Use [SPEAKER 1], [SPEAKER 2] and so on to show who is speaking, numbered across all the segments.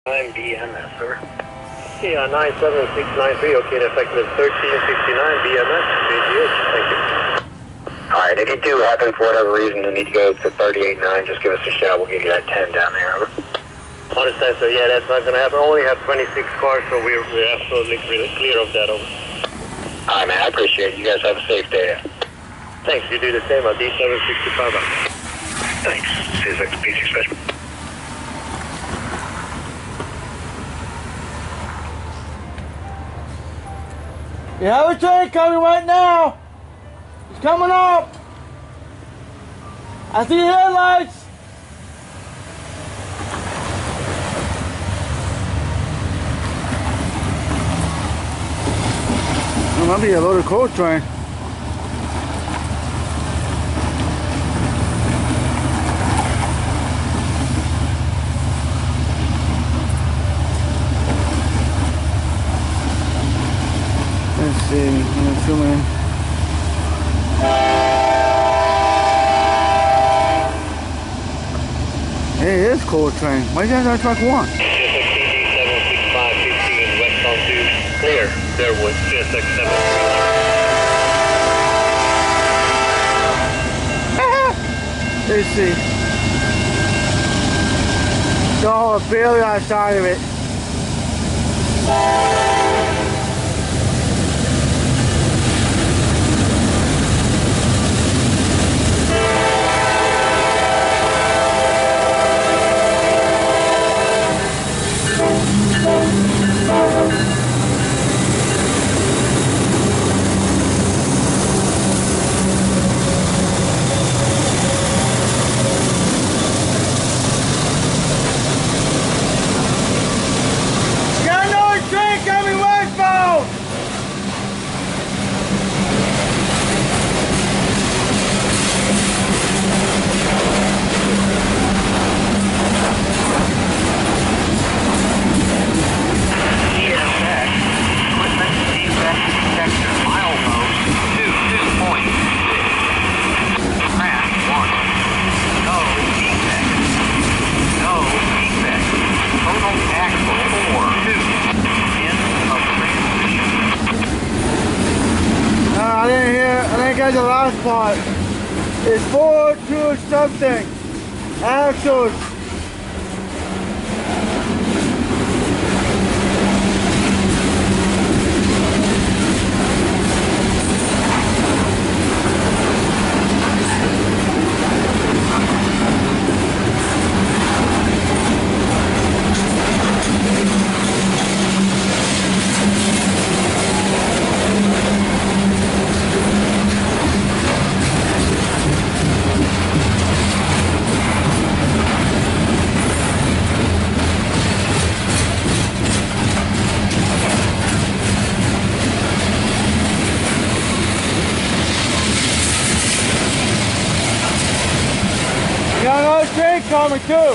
[SPEAKER 1] I'm BMS, sir. Yeah, 97693, okay, effective 1369 BMS, BGH, thank you.
[SPEAKER 2] Alright, if you do happen for whatever reason to need to go to 38.9, just give us a shout, we'll give you that 10 down there, over.
[SPEAKER 1] Understand, sir, yeah, that's not going to happen. Only have 26 cars, so we're absolutely clear of that, over.
[SPEAKER 2] Alright, man, I appreciate it. You guys have a safe day.
[SPEAKER 1] Thanks, you do the same, I'll D765 out.
[SPEAKER 2] Thanks, CSX PC Special.
[SPEAKER 3] You have a train coming right now. It's coming up. I see the headlights. It might be a loaded coal train. Let's see, I'm gonna zoom in. Hey, it is coal train. Why you guys on track 1?
[SPEAKER 1] CSX CD76515 westbound to clear. There was CSX 770.
[SPEAKER 3] Let's see. No, barely outside of it. The last part is 4-2 something axles. Got another train coming too.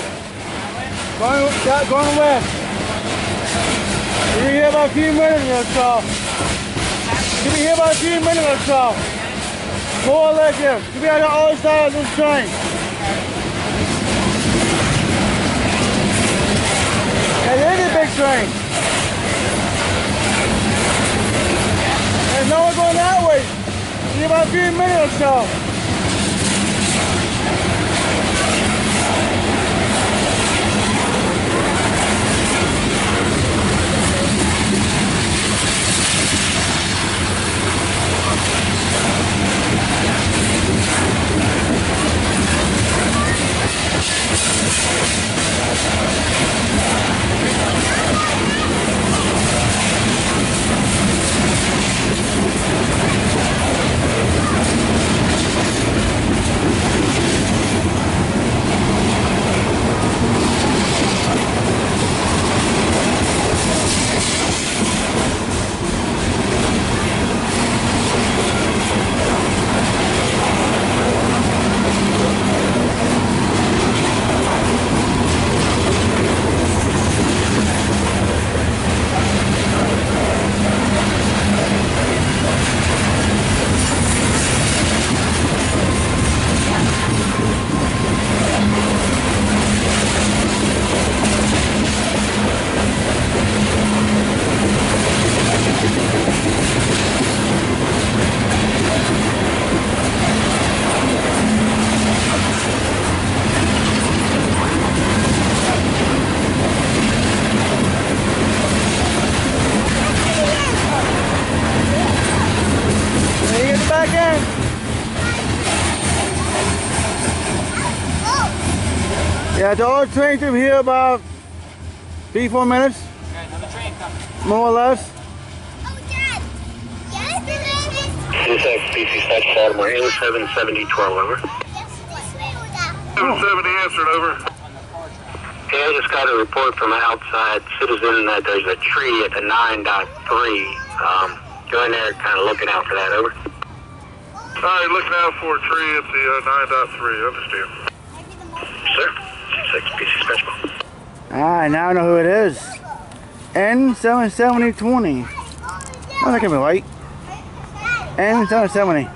[SPEAKER 3] Going west. We'll be here about a few minutes or so. We'll be here about a few minutes or so. More like this. We'll be on the other side of this train. And it is a big train. There's no one going that way. We'll be about a few minutes or so. Yeah, the other train should be here about 3-4 minutes.
[SPEAKER 4] Okay, another train coming.
[SPEAKER 3] More or less.
[SPEAKER 5] Oh, Dad! Yes,
[SPEAKER 2] CSX Dispatch Baltimore N770 12 over.
[SPEAKER 1] 770 answered over.
[SPEAKER 2] Hey, I just got a report from an outside citizen that there's a tree at the 9.3. Go in there, kind of looking out for that, over.
[SPEAKER 1] Alright, looking out for a tree at the 9.3, understand.
[SPEAKER 2] Sir, CSX Dispatch.
[SPEAKER 3] Alright, now I know who it is. N770 20. Oh, that can be right. N770.